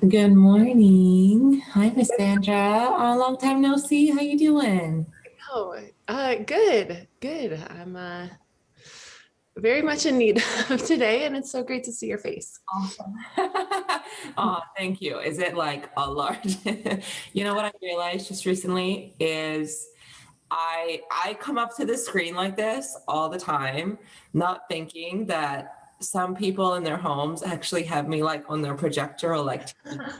Good morning. Hi, Miss Sandra. Long time no see. How you doing? Oh, good, good. I'm very much in need of today, and it's so great to see your face. Awesome. Oh, thank you. Is it like a large? You know what I realized just recently is I come up to the screen like this all the time, not thinking that some people in their homes actually have me like on their projector or like TV.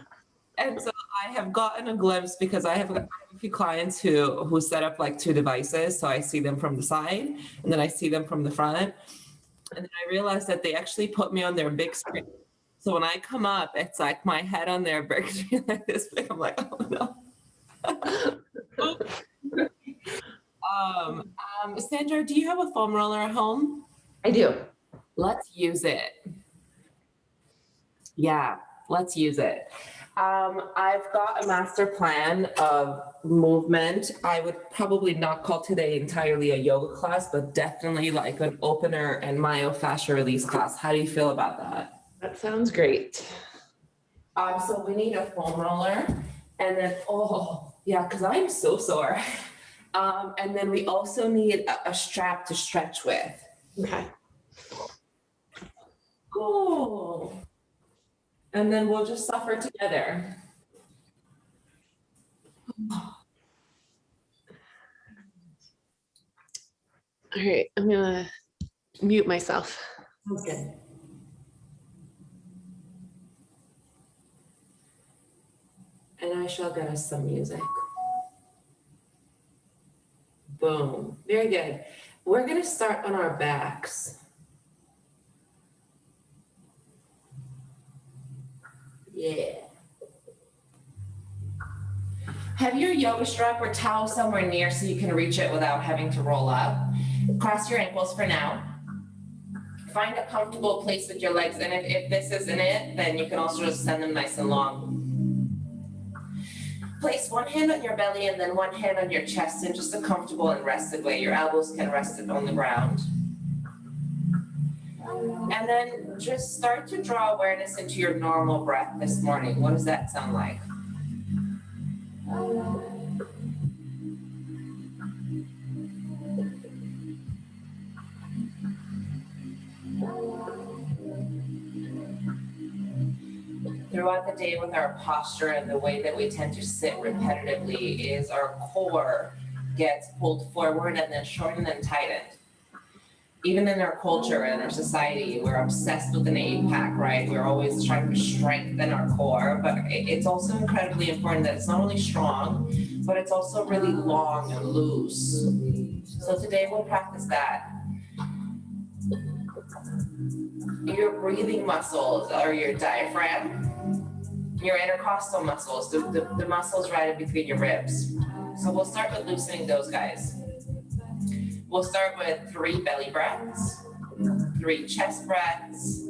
And so I have gotten a glimpse because I have a few clients who set up like two devices, so I see them from the side and then I see them from the front, and then I realized that they actually put me on their big screen. So when I come up, it's like my head on their big screen like this big. I'm like, oh no. Sandra, do you have a foam roller at home? I do. Let's use it. Yeah, let's use it. I've got a master plan of movement. I would probably not call today entirely a yoga class, but definitely like an opener and myofascial release class. How do you feel about that? That sounds great. So we need a foam roller, and then oh yeah, because I'm so sore. And then we also need a strap to stretch with. Okay. Oh, and then we'll just suffer together. All right. I'm gonna mute myself. Okay. And I shall get us some music. Boom. Very good. We're going to start on our backs. Yeah. Have your yoga strap or towel somewhere near so you can reach it without having to roll up. Cross your ankles for now. Find a comfortable place with your legs, and if this isn't it, then you can also just send them nice and long. Place one hand on your belly and then one hand on your chest in just a comfortable and rested way. Your elbows can rest on the ground. And then just start to draw awareness into your normal breath this morning. What does that sound like? Throughout the day with our posture and the way that we tend to sit repetitively is our core gets pulled forward and then shortened and tightened. Even in our culture and our society, we're obsessed with an eight-pack, right? We're always trying to strengthen our core, but it's also incredibly important that it's not only strong, but it's also really long and loose. So today we'll practice that. Your breathing muscles are your diaphragm, your intercostal muscles, the muscles right in between your ribs. So we'll start with loosening those guys. We'll start with 3 belly breaths, 3 chest breaths,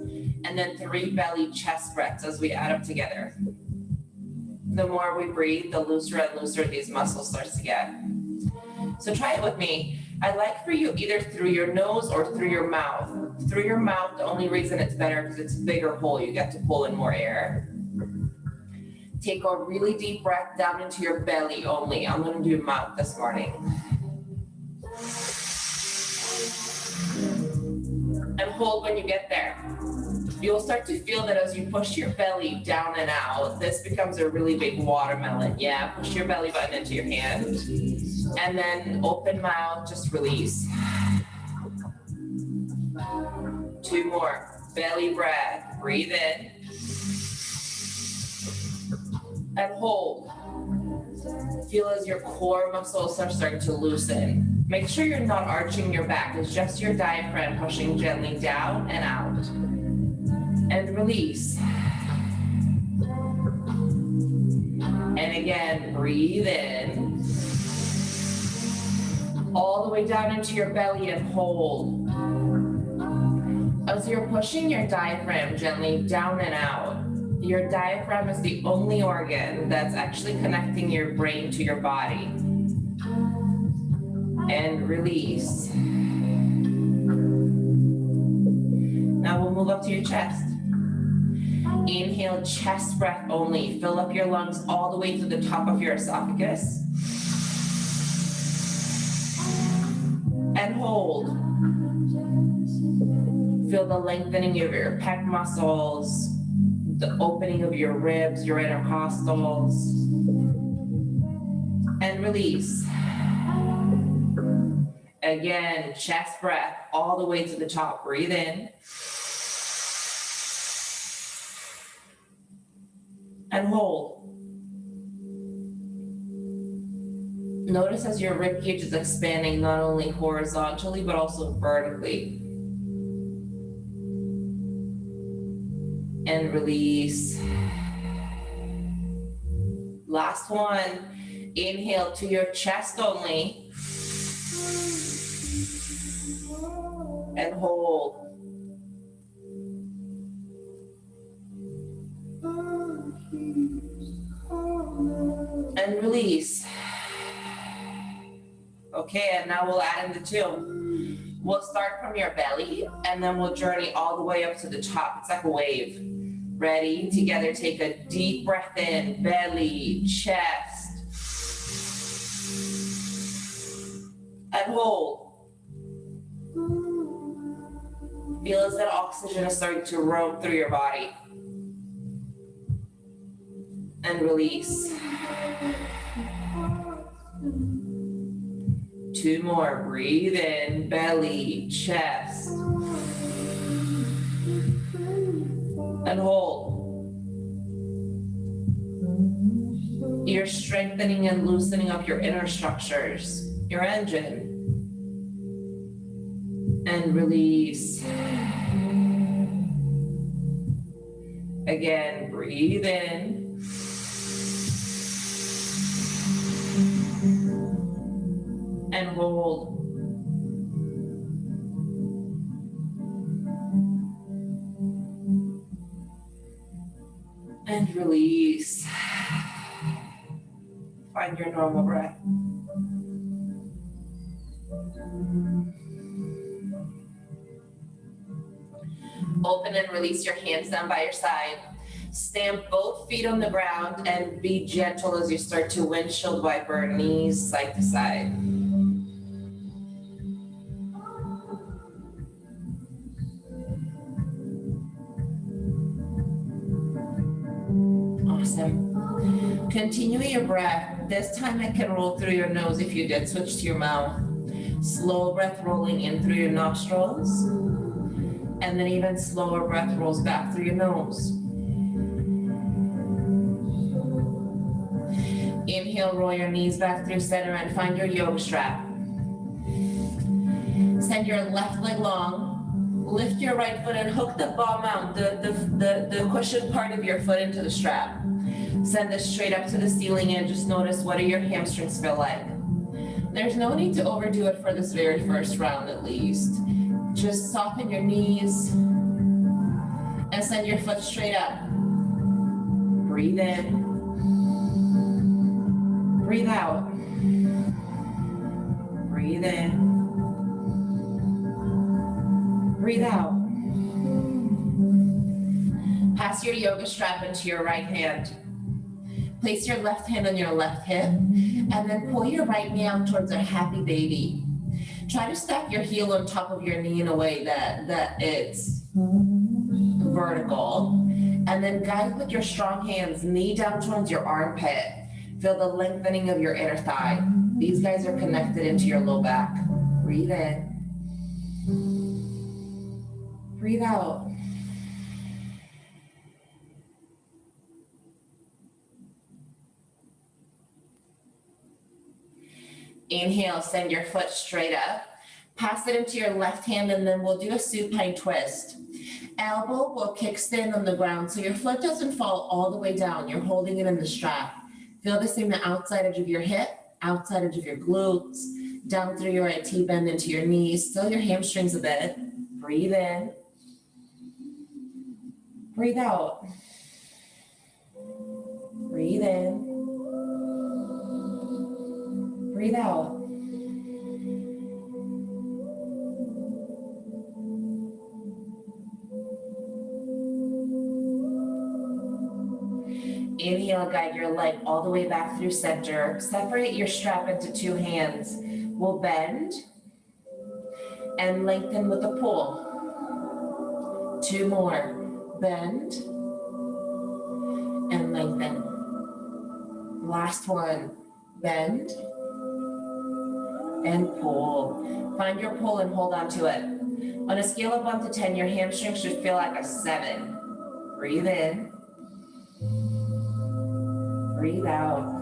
and then 3 belly chest breaths as we add them together. The more we breathe, the looser and looser these muscles start to get. So try it with me. I'd like for you either through your nose or through your mouth. Through your mouth, the only reason it's better because it's a bigger hole. You get to pull in more air. Take a really deep breath down into your belly only. I'm going to do mouth this morning. And hold when you get there. You'll start to feel that as you push your belly down and out, this becomes a really big watermelon. Yeah, push your belly button into your hand. And then open mouth, just release. 2 more. Belly breath. Breathe in. And hold. Feel as your core muscles are starting to loosen. Make sure you're not arching your back. It's just your diaphragm pushing gently down and out. And release. And again, breathe in. All the way down into your belly and hold. As you're pushing your diaphragm gently down and out, your diaphragm is the only organ that's actually connecting your brain to your body. And release. Now we'll move up to your chest. Inhale, chest breath only. Fill up your lungs all the way to the top of your esophagus. And hold. Feel the lengthening of your pec muscles, the opening of your ribs, your intercostals. And release. Again, chest breath all the way to the top. Breathe in. And hold. Notice as your rib cage is expanding not only horizontally, but also vertically. And release. Last one. Inhale to your chest only. And hold. And release. Okay, and now we'll add in the two. We'll start from your belly, and then we'll journey all the way up to the top. It's like a wave. Ready? Together, take a deep breath in, belly, chest. And hold. Feel as that oxygen is starting to roam through your body. And release. Two more. Breathe in, belly, chest. And hold. You're strengthening and loosening up your inner structures, your engine. And release. Again, breathe in. And hold. And release. Find your normal breath. Open and release your hands down by your side. Stamp both feet on the ground and be gentle as you start to windshield wiper knees side to side. Awesome. Continue your breath. This time it can roll through your nose if you did switch to your mouth. Slow breath rolling in through your nostrils. And then even slower breath rolls back through your nose. Inhale, roll your knees back through center and find your yoga strap. Send your left leg long. Lift your right foot and hook the ball mount, the cushion part of your foot into the strap. Send this straight up to the ceiling and just notice what do your hamstrings feel like. There's no need to overdo it for this very first round at least. Just soften your knees and send your foot straight up. Breathe in. Breathe out. Breathe in. Breathe out. Pass your yoga strap into your right hand. Place your left hand on your left hip and then pull your right knee out towards a happy baby. Try to stack your heel on top of your knee in a way that it's vertical. And then guide with your strong hands, knee down towards your armpit. Feel the lengthening of your inner thigh. These guys are connected into your low back. Breathe in. Breathe out. Inhale, send your foot straight up. Pass it into your left hand and then we'll do a supine twist. Elbow will kickstand on the ground so your foot doesn't fall all the way down. You're holding it in the strap. Feel this in the outside edge of your hip, outside edge of your glutes, down through your right T-bend into your knees. Still your hamstrings a bit. Breathe in. Breathe out. Breathe in. Breathe out. Inhale, guide your leg all the way back through center. Separate your strap into two hands. We'll bend and lengthen with a pull. Two more. Bend and lengthen. Last one. Bend and pull. Find your pull and hold on to it. On a scale of 1 to 10, your hamstring should feel like a 7. Breathe in. Breathe out.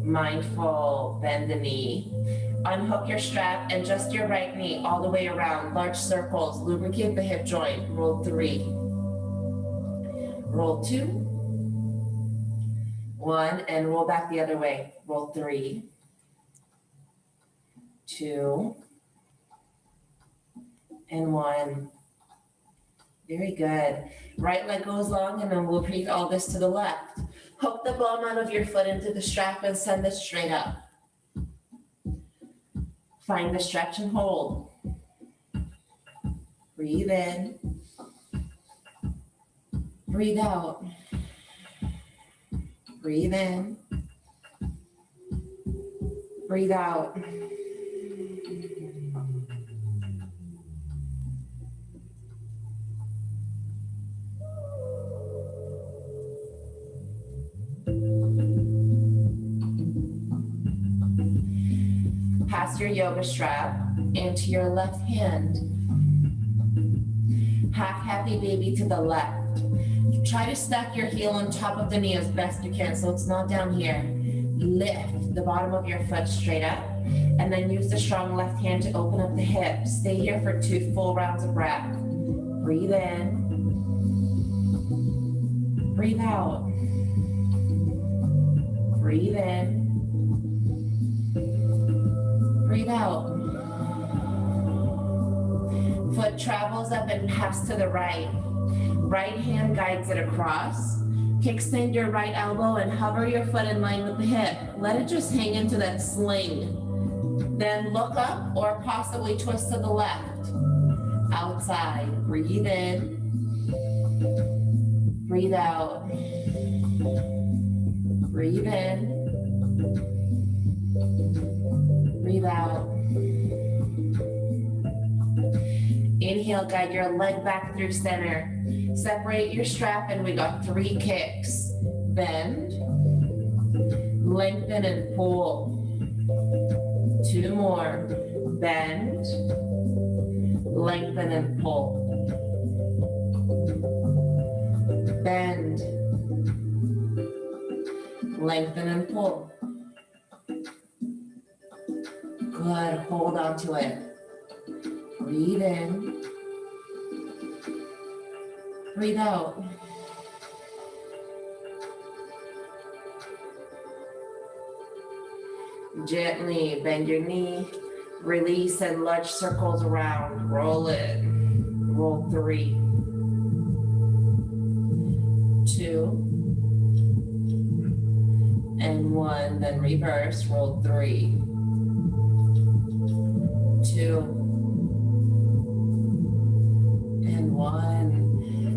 Mindful, bend the knee. Unhook your strap and just your right knee all the way around. Large circles, lubricate the hip joint. Roll 3. Roll 2. 1, and roll back the other way. Roll 3. 2. And 1. Very good. Right leg goes long, and then we'll repeat all this to the left. Hook the ball out of your foot into the strap and send it straight up. Find the stretch and hold. Breathe in. Breathe out. Breathe in. Breathe out. Pass your yoga strap into your left hand. Half happy baby to the left. Try to stack your heel on top of the knee as best you can so it's not down here. Lift the bottom of your foot straight up and then use the strong left hand to open up the hip. Stay here for 2 full rounds of breath. Breathe in. Breathe out. Breathe in. Breathe out. Foot travels up and pass to the right. Right hand guides it across. Kickstand your right elbow and hover your foot in line with the hip. Let it just hang into that sling. Then look up or possibly twist to the left. Outside. Breathe in. Breathe out. Breathe in. Breathe out. Inhale, guide your leg back through center. Separate your strap and we got 3 kicks. Bend, lengthen and pull. 2 more. Bend, lengthen and pull. Bend, lengthen and pull. Good, hold on to it. Breathe in. Breathe out. Gently bend your knee, release and large circles around. Roll it. Roll 3, 2, and 1. Then reverse. Roll 3, 2, and 1.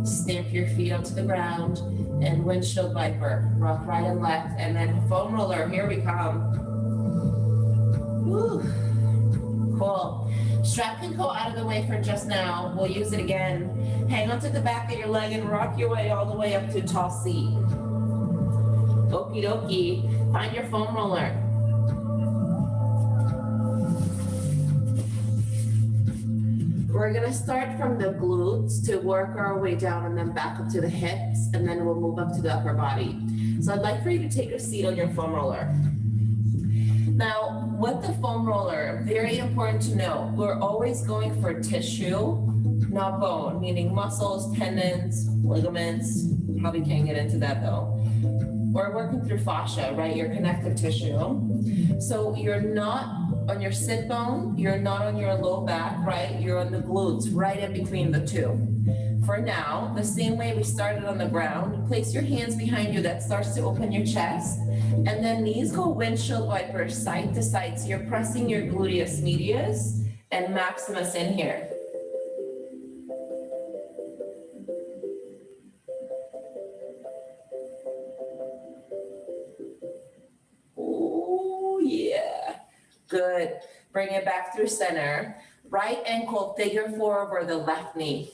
Stamp your feet onto the ground and windshield viper. Rock right and left, and then foam roller. Here we come. Woo. Cool. Strap can go out of the way for just now. We'll use it again. Hang onto the back of your leg and rock your way all the way up to tall seat. Okie dokie. Find your foam roller. We're gonna start from the glutes to work our way down and then back up to the hips, and then we'll move up to the upper body. So I'd like for you to take a seat on your foam roller. Now, with the foam roller, very important to know, we're always going for tissue, not bone, meaning muscles, tendons, ligaments. Probably can't get into that though. We're working through fascia, right? Your connective tissue. So you're not on your sit bone, you're not on your low back, right? You're on the glutes, right in between the two. For now, the same way we started on the ground, place your hands behind you. That starts to open your chest. And then knees go windshield viper side to side. So you're pressing your gluteus medius and maximus in here. Good. Bring it back through center. Right ankle, figure four over the left knee.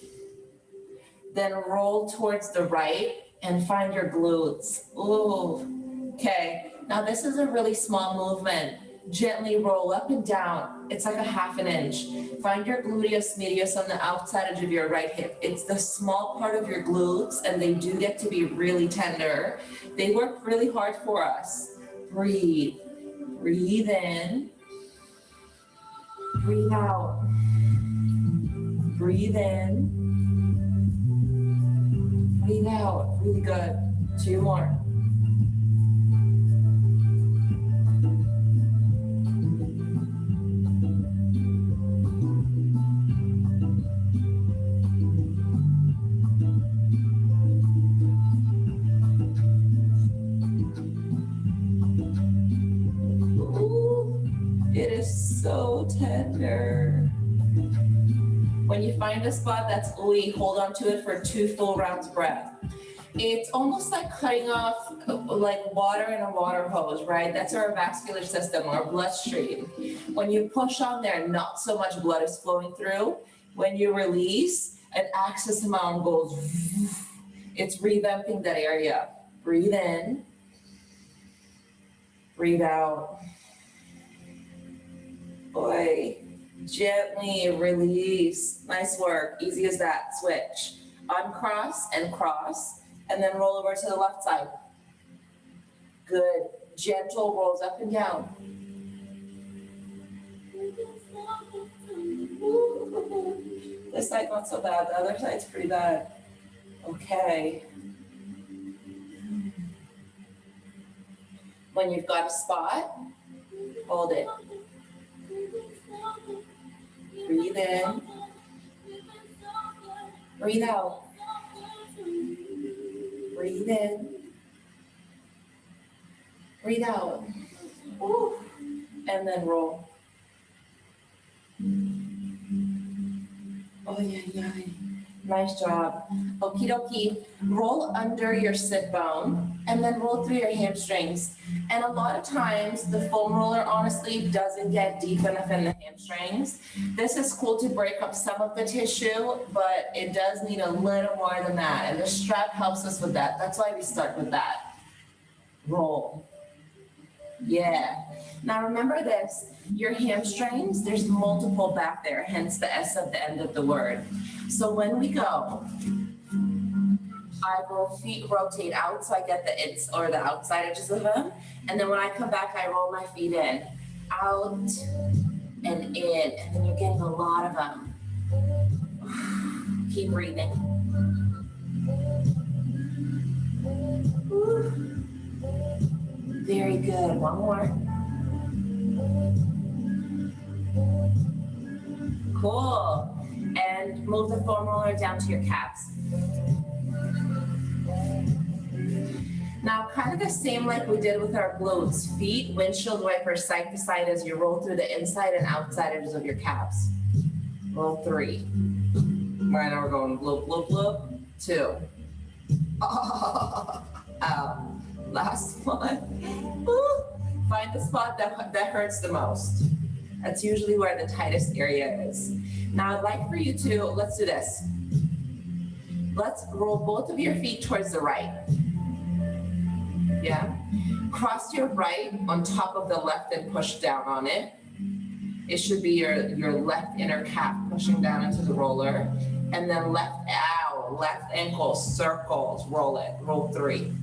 Then roll towards the right and find your glutes. Ooh, okay. Now this is a really small movement. Gently roll up and down. It's like a half an inch. Find your gluteus medius on the outside edge of your right hip. It's the small part of your glutes, and they do get to be really tender. They work really hard for us. Breathe. Breathe in. Breathe out. Breathe in. Breathe out. Really good. 2 more. It is so tender. When you find a spot that's ooey, hold on to it for 2 full rounds breath. It's almost like cutting off like water in a water hose, right? That's our vascular system, our bloodstream. When you push on there, not so much blood is flowing through. When you release, an access amount goes, it's revamping that area. Breathe in, breathe out. Boy, gently release. Nice work, easy as that. Switch. Uncross and cross, and then roll over to the left side. Good, gentle rolls up and down. This side not so bad, the other side's pretty bad. Okay. When you've got a spot, hold it. Breathe in. Breathe out. Breathe in. Breathe out. Woo. And then roll. Oh, yeah. Nice job. Okie dokie. Roll under your sit bone and then roll through your hamstrings. And a lot of times the foam roller honestly doesn't get deep enough in the hamstrings. This is cool to break up some of the tissue, but it does need a little more than that. And the strap helps us with that. That's why we start with that. Roll. Yeah. Now remember this, your hamstrings, there's multiple back there, hence the S at the end of the word. So when we go, I will feet rotate out so I get the its or the outside edges of them. And then when I come back, I roll my feet in, out and in. And then you're getting a lot of them. Keep breathing. Very good. One more. Cool. And move the foam roller down to your calves. Now, kind of the same like we did with our glutes. Feet, windshield wiper side to side as you roll through the inside and outside edges of your calves. Roll 3. Right now we're going bloop, bloop, bloop. 2. Oh, out. Last one. Woo. Find the spot that hurts the most. That's usually where the tightest area is. Now I'd like for you to, let's do this. Let's roll both of your feet towards the right. Yeah. Cross your right on top of the left and push down on it. It should be your left inner calf pushing down into the roller. And then left ankle circles, roll it. Roll 3.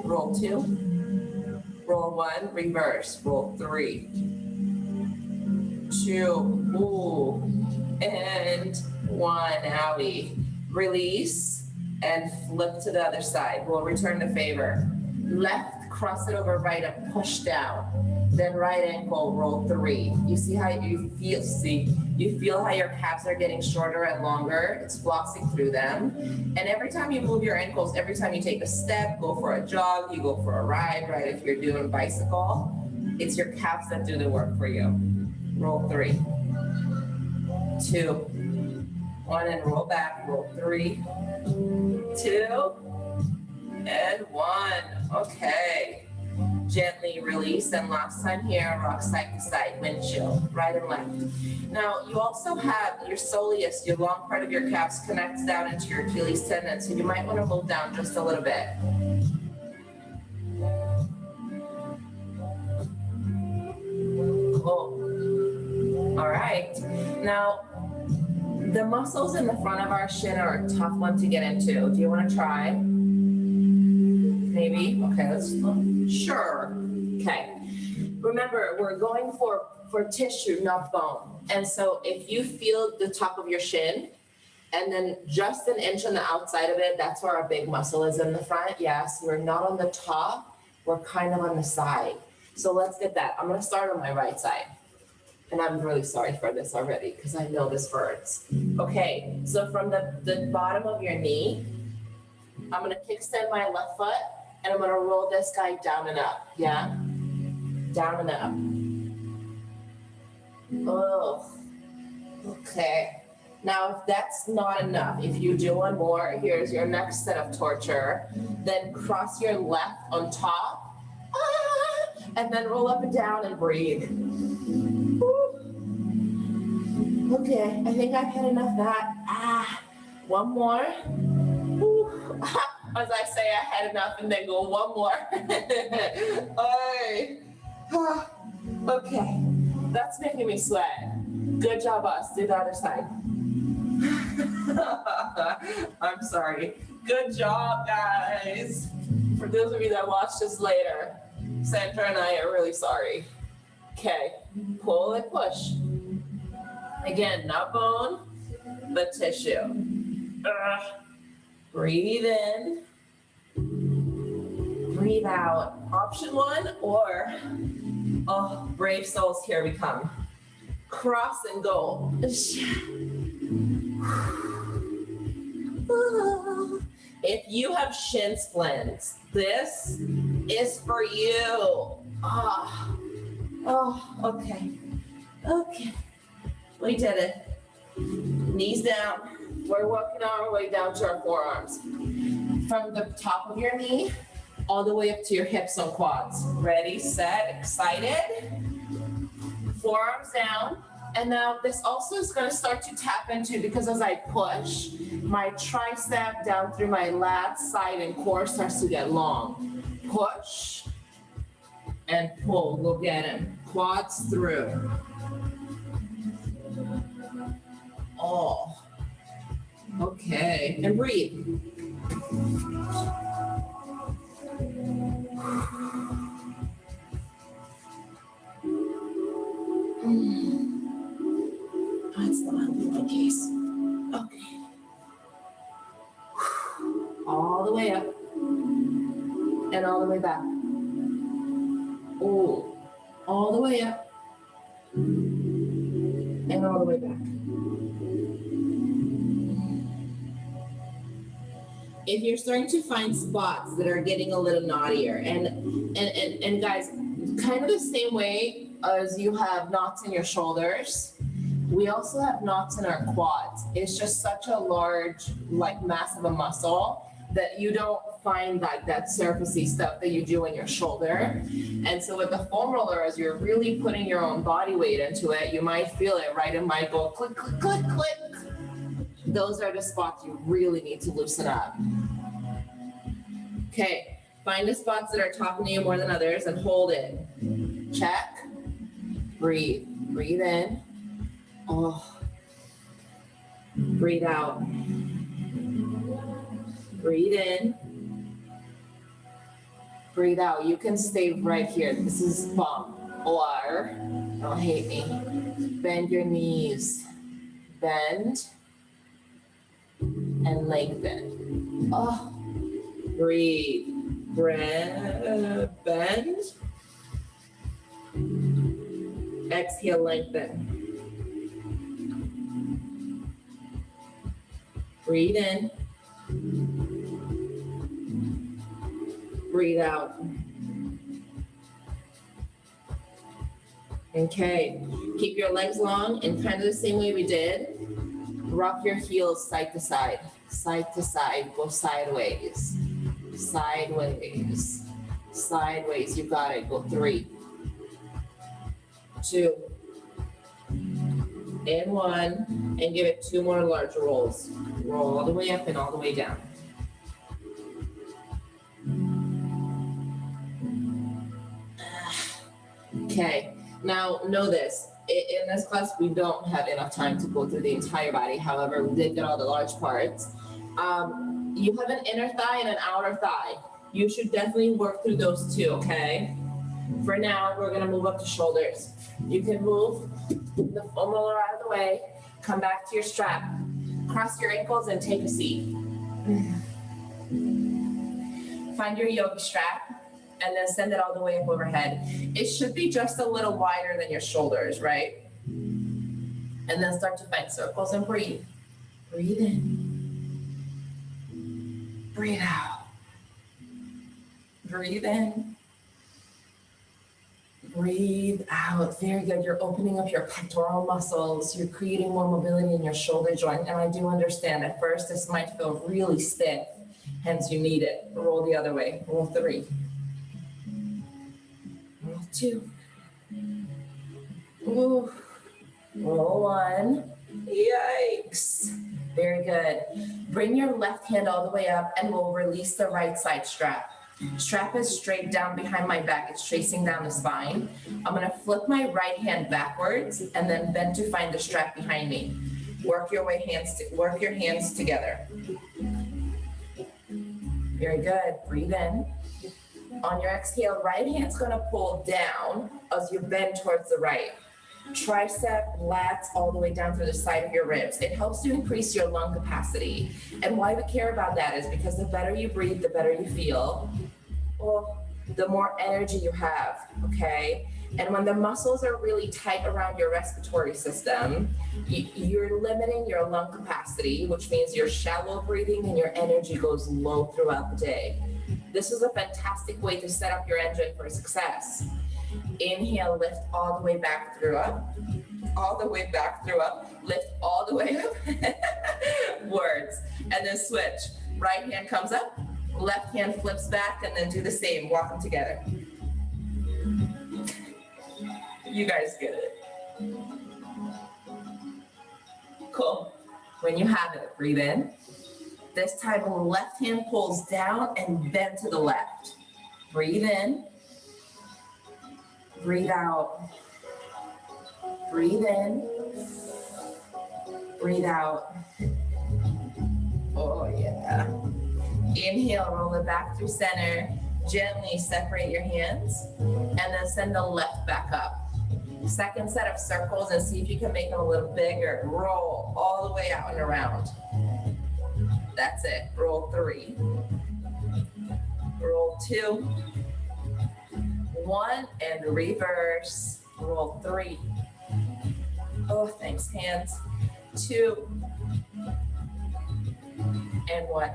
Roll 2. Roll 1, reverse. Roll 3. 2. Ooh. And 1. Owie. Release and flip to the other side. We'll return the favor. Left, cross it over right and push down. Then right ankle, roll 3. You see how you feel how your calves are getting shorter and longer. It's flossing through them. And every time you move your ankles, every time you take a step, go for a jog, you go for a ride, right? If you're doing bicycle, it's your calves that do the work for you. Roll 3. 2. 1 and roll back, roll 3. 2 and 1. Okay. Gently release, and last time here, rock side to side, windshield, right and left. Now, you also have your soleus, your long part of your calves connects down into your Achilles tendon, so you might want to move down just a little bit. Cool. All right. Now, the muscles in the front of our shin are a tough one to get into. Do you want to try? Maybe? Okay, let's sure. Okay. Remember, we're going for tissue, not bone. And so if you feel the top of your shin and then just an inch on the outside of it, that's where our big muscle is in the front. Yes, we're not on the top, we're kind of on the side. So let's get that. I'm gonna start on my right side. And I'm really sorry for this already because I know this hurts. Okay, so from the bottom of your knee, I'm gonna kickstand my left foot and I'm gonna roll this guy down and up, yeah? Down and up. Oh, okay. Now, if that's not enough, if you do one more, here's your next set of torture. Then cross your left on top, and then roll up and down and breathe. Woo. Okay, I think I've had enough of that. One more. Woo. As I say, I had enough, and then go one more. Okay, that's making me sweat. Good job, us. Do the other side. I'm sorry. Good job, guys. For those of you that watch this later, Sandra and I are really sorry. Okay, pull and push. Again, not bone, but tissue. Breathe in. Breathe out. Option one, or, oh, brave souls, here we come. Cross and go. If you have shin splints, this is for you. Okay. Okay. We did it. Knees down. We're working our way down to our forearms. From the top of your knee, all the way up to your hips and quads. Ready, set, excited. Forearms down. And now this also is going to start to tap into, because as I push, my tricep down through my lat, side, and core starts to get long. Push and pull. Go get him. Quads through. Oh. Okay. And breathe. That's not the case. Okay. All the way up and all the way back. Oh, all the way up and all the way back. If you're starting to find spots that are getting a little knottier, and guys, kind of the same way as you have knots in your shoulders, we also have knots in our quads. It's just such a large, like, mass of a muscle that you don't find that surfacey stuff that you do in your shoulder. And so with the foam roller, as you're really putting your own body weight into it, you might feel it, right? It might go click, click, click, click. Those are the spots you really need to loosen up. Okay, find the spots that are talking to you more than others and hold it. Check. Breathe. Breathe in. Oh. Breathe out. Breathe in. Breathe out. You can stay right here. This is bump. Or, don't hate me. Bend your knees. Bend. And lengthen. Oh. Breathe. Bend. Exhale, lengthen. Breathe in. Breathe out. Okay. Keep your legs long and kind of the same way we did. Rock your heels side to side. Side to side. Go sideways. Sideways. Sideways, you got it. Go 3, 2, and 1, and give it 2 more large rolls. Roll all the way up and all the way down. Okay, now know this. In this class, we don't have enough time to go through the entire body. However, we did get all the large parts. You have an inner thigh and an outer thigh. You should definitely work through those two, okay? For now, we're gonna move up to shoulders. You can move the foam roller out of the way, come back to your strap, cross your ankles and take a seat. Find your yoga strap and then send it all the way up overhead. It should be just a little wider than your shoulders, right? And then start to find circles and breathe. Breathe in. Breathe out. Breathe in. Breathe out. Very good. You're opening up your pectoral muscles. You're creating more mobility in your shoulder joint. And I do understand at first this might feel really stiff, hence you need it. Roll the other way. Roll 3. Roll 2. Ooh. Roll 1. Yikes. Very good. Bring your left hand all the way up and we'll release the right side strap. Strap is straight down behind my back. It's tracing down the spine. I'm gonna flip my right hand backwards and then bend to find the strap behind me. Work your hands together. Very good. Breathe in. On your exhale, right hand's gonna pull down as you bend towards the right. Tricep, lats, all the way down through the side of your ribs. It helps to increase your lung capacity. And why we care about that is because the better you breathe, the better you feel, well, the more energy you have, okay? And when the muscles are really tight around your respiratory system, you're limiting your lung capacity, which means you're shallow breathing and your energy goes low throughout the day. This is a fantastic way to set up your engine for success. Inhale, lift all the way back through up. All the way back through up. Lift all the way up. Words. And then switch. Right hand comes up. Left hand flips back and then do the same. Walk them together. You guys get it. Cool. When you have it, breathe in. This time, the left hand pulls down and bend to the left. Breathe in. Breathe out. Breathe in. Breathe out. Oh, yeah. Inhale, roll it back through center. Gently separate your hands and then send the left back up. Second set of circles and see if you can make them a little bigger. Roll all the way out and around. That's it. Roll 3. Roll 2. 1 and reverse. Roll 3. Oh, thanks, hands. 2 and 1.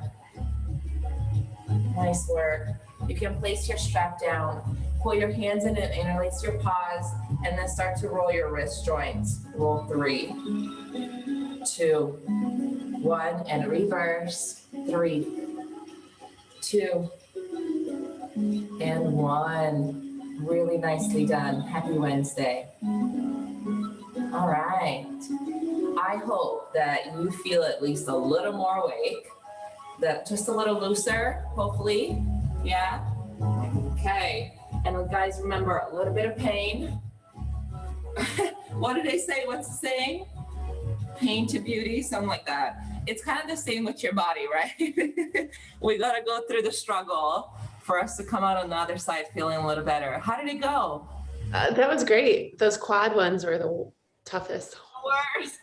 Nice work. You can place your strap down, pull your hands in and interlace your paws, and then start to roll your wrist joints. Roll 3, 2, 1, and reverse. 3, 2, and 1. Really nicely done. Happy Wednesday. All right. I hope that you feel at least a little more awake, that just a little looser, hopefully. Yeah. Okay. And guys, remember, a little bit of pain. What do they say? What's the saying? Pain to beauty, something like that. It's kind of the same with your body, right? We got to go through the struggle for us to come out on the other side feeling a little better. How did it go? That was great. Those quad ones were the toughest. Worse.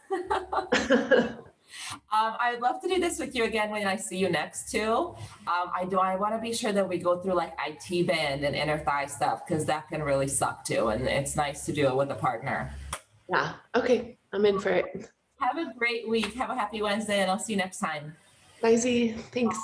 I'd love to do this with you again when I see you next too. I want to be sure that we go through like IT band and inner thigh stuff because that can really suck too. And it's nice to do it with a partner. Yeah. Okay. I'm in for it. Have a great week. Have a happy Wednesday and I'll see you next time. Bye, Z. Thanks.